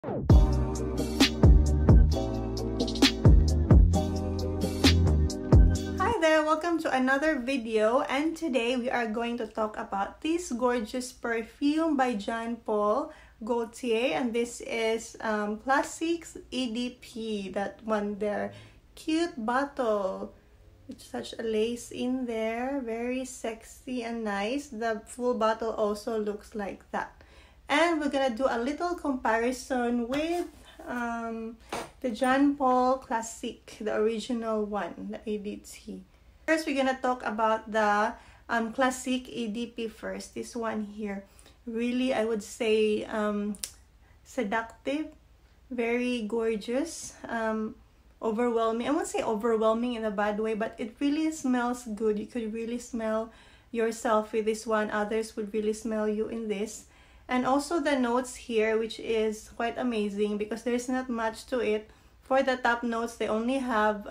Hi there, welcome to another video, and today we are going to talk about this gorgeous perfume by Paul Gaultier, and this is Classique EDP, that one there. Cute bottle with such a lace in there, very sexy and nice. The full bottle also looks like that. And we're gonna do a little comparison with the Paul Classique, the original one, the EDT. First, we're gonna talk about the Classique EDP first. This one here, really, I would say seductive, very gorgeous, overwhelming. I won't say overwhelming in a bad way, but it really smells good. You could really smell yourself with this one. Others would really smell you in this. And also the notes here, which is quite amazing because there's not much to it. For the top notes, they only have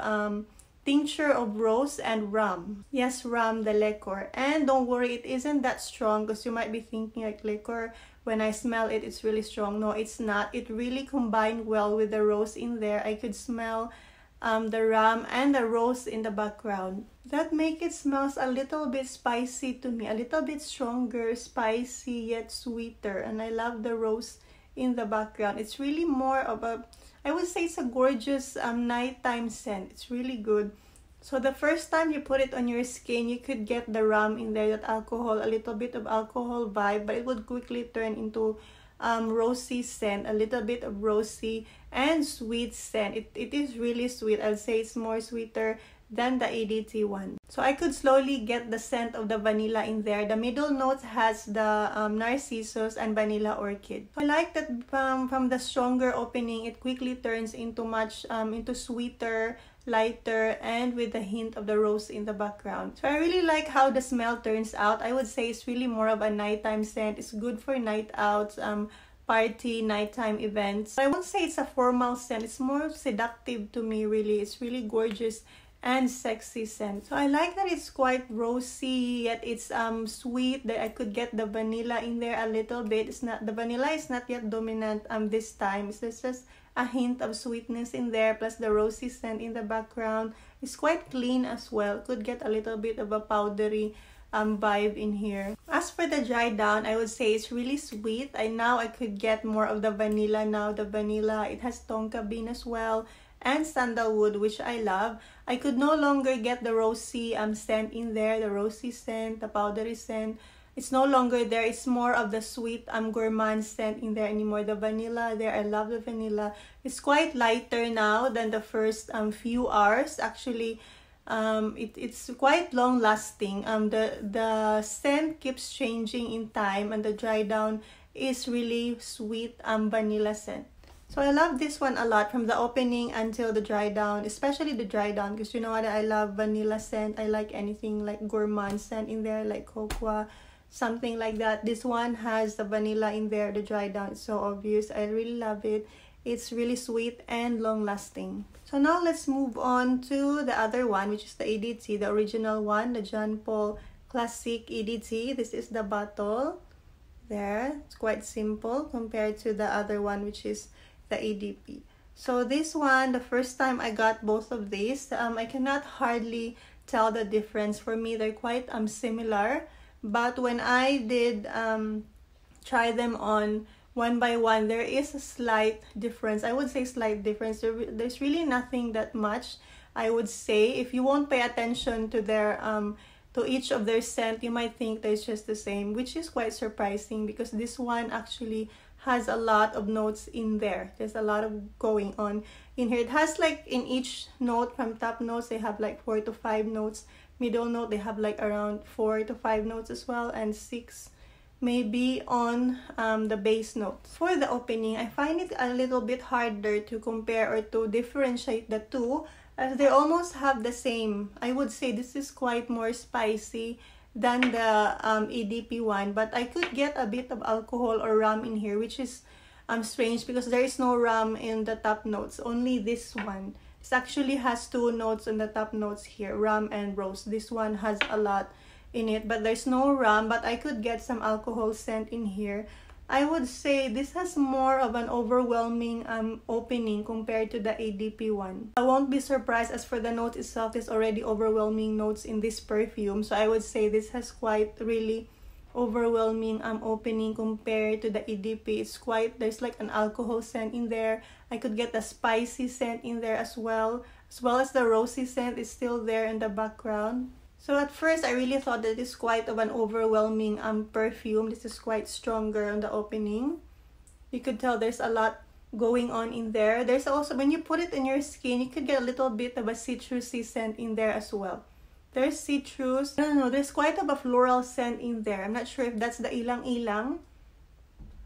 tincture of rose and rum. Yes, rum, the liquor. And don't worry, it isn't that strong, because you might be thinking like liquor, when I smell it, it's really strong. No, it's not. It really combined well with the rose in there. I could smell the rum and the rose in the background. That make it smells a little bit spicy to me, a little bit stronger, spicy yet sweeter. And I love the rose in the background. It's really more of a, I would say it's a gorgeous nighttime scent. It's really good. So the first time you put it on your skin, you could get the rum in there, that alcohol, a little bit of alcohol vibe, but it would quickly turn into rosy scent, a little bit of rosy and sweet scent. It is really sweet. I'd say it's more sweeter than the EDT one. So I could slowly get the scent of the vanilla in there. The middle notes has the narcissus and vanilla orchid. So I like that from the stronger opening, it quickly turns into into sweeter, lighter, and with a hint of the rose in the background. So I really like how the smell turns out. I would say it's really more of a nighttime scent. It's good for night outs, party, nighttime events. I won't say it's a formal scent. It's more seductive to me, really. It's really gorgeous and sexy scent. So I like that it's quite rosy, yet it's sweet, that I could get the vanilla in there a little bit. It's not, the vanilla is not yet dominant this time. It's just a hint of sweetness in there, plus the rosy scent in the background. It's quite clean as well. Could get a little bit of a powdery vibe in here. As for the dry down, I would say it's really sweet. Now I could get more of the vanilla now. The vanilla, it has tonka bean as well, and sandalwood, which I love. I could no longer get the rosy scent in there, the rosy scent, the powdery scent. It's no longer there. It's more of the sweet gourmand scent in there anymore. The vanilla there, I love the vanilla. It's quite lighter now than the first few hours. Actually, it's quite long lasting. The scent keeps changing in time, and the dry down is really sweet vanilla scent. So I love this one a lot, from the opening until the dry down, especially the dry down, because you know what, I love vanilla scent. I like anything like gourmand scent in there, like cocoa, something like that. This one has the vanilla in there, the dry down. It's so obvious. I really love it. It's really sweet and long lasting. So now let's move on to the other one, which is the EDT, the original one, the Paul Classique EDT. This is the bottle there. It's quite simple compared to the other one, which is the EDP. So this one, the first time I got both of these, I cannot hardly tell the difference. For me, they're quite similar, but when I did try them on one by one, there is a slight difference. I would say slight difference. There's really nothing that much, I would say. If you won't pay attention to their to each of their scent, you might think they're just the same, which is quite surprising, because this one actually has a lot of notes in there. There's a lot of going on in here. It has like in each note, from top notes, they have like 4 to 5 notes. Middle note, they have like around 4 to 5 notes as well, and 6 maybe on the base notes. For the opening, I find it a little bit harder to compare or to differentiate the two, as they almost have the same. I would say this is quite more spicy than the EDP one, but I could get a bit of alcohol or rum in here, which is strange because there is no rum in the top notes, only this one. It actually has 2 notes on the top notes here, rum and rose. This one has a lot in it, but there's no rum, but I could get some alcohol scent in here. I would say this has more of an overwhelming opening compared to the EDP one. I won't be surprised as for the notes itself, there's already overwhelming notes in this perfume. So I would say this has quite really overwhelming opening compared to the EDP. It's quite, there's like an alcohol scent in there. I could get the spicy scent in there as well as the rosy scent is still there in the background. So at first, I really thought that it's quite of an overwhelming perfume. This is quite stronger on the opening. You could tell there's a lot going on in there. There's also, when you put it in your skin, you could get a little bit of a citrusy scent in there as well. There's citrus. No, there's quite of a floral scent in there. I'm not sure if that's the ilang-ilang.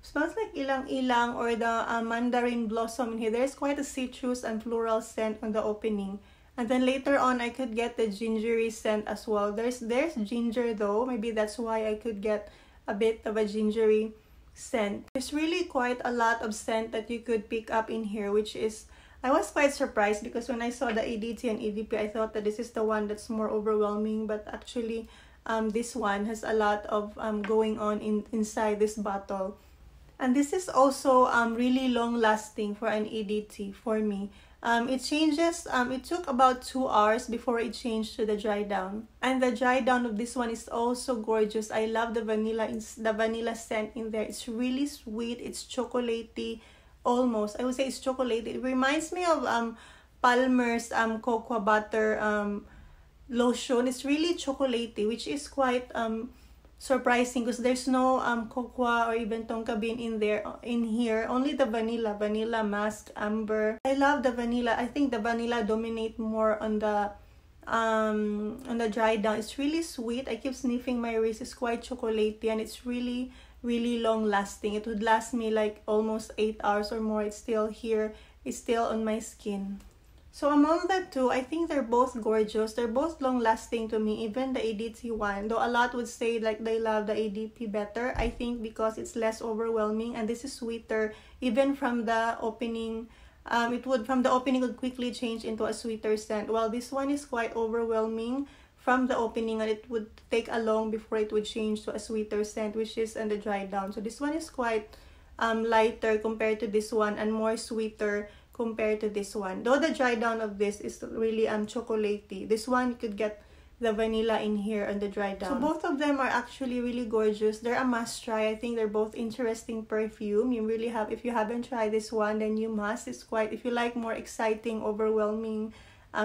Smells like ilang-ilang or the mandarin blossom in here. There's quite a citrus and floral scent on the opening. And then later on, I could get the gingery scent as well. There's ginger though. Maybe that's why I could get a bit of a gingery scent. There's really quite a lot of scent that you could pick up in here, which is, I was quite surprised because when I saw the EDT and EDP, I thought that this is the one that's more overwhelming. But actually, this one has a lot of going on inside this bottle. And this is also really long lasting for an EDT for me. It changes, it took about 2 hours before it changed to the dry down. And the dry down of this one is also gorgeous. I love the vanilla scent in there. It's really sweet. It's chocolatey, almost. I would say it's chocolatey. It reminds me of Palmer's cocoa butter lotion. It's really chocolatey, which is quite surprising because there's no cocoa or even tonka bean in here. Only the vanilla mask, amber. I love the vanilla. I think the vanilla dominate more on the dry down. It's really sweet. I keep sniffing my wrist. It's quite chocolatey and it's really long lasting. It would last me like almost 8 hours or more. It's still here. It's still on my skin. So among the two, I think they're both gorgeous. They're both long-lasting to me, even the EDT one. Though a lot would say like they love the EDP better. I think because it's less overwhelming and this is sweeter. Even from the opening, from the opening would quickly change into a sweeter scent. While this one is quite overwhelming from the opening and it would take a long before it would change to a sweeter scent, which is on the dry down. So this one is quite lighter compared to this one and more sweeter compared to this one. Though the dry down of this is really chocolatey. This one you could get the vanilla in here on the dry down. So both of them are actually really gorgeous. They're a must try. I think they're both interesting perfume. You really have, if you haven't tried this one, then you must. It's quite, if you like more exciting, overwhelming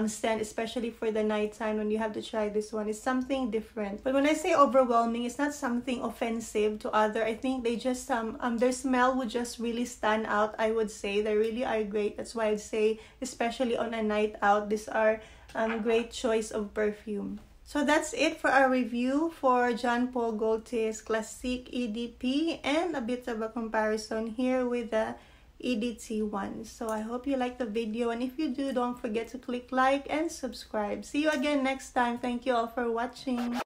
scent, especially for the nighttime when you have to try this one. It's something different. But when I say overwhelming, it's not something offensive to other. I think they just their smell would just really stand out. I would say they really are great. That's why I'd say, especially on a night out, these are great choice of perfume. So that's it for our review for Paul Gaultier's Classique EDP and a bit of a comparison here with the EDT one. So I hope you like the video, and if you do, don't forget to click like and subscribe. See you again next time. Thank you all for watching.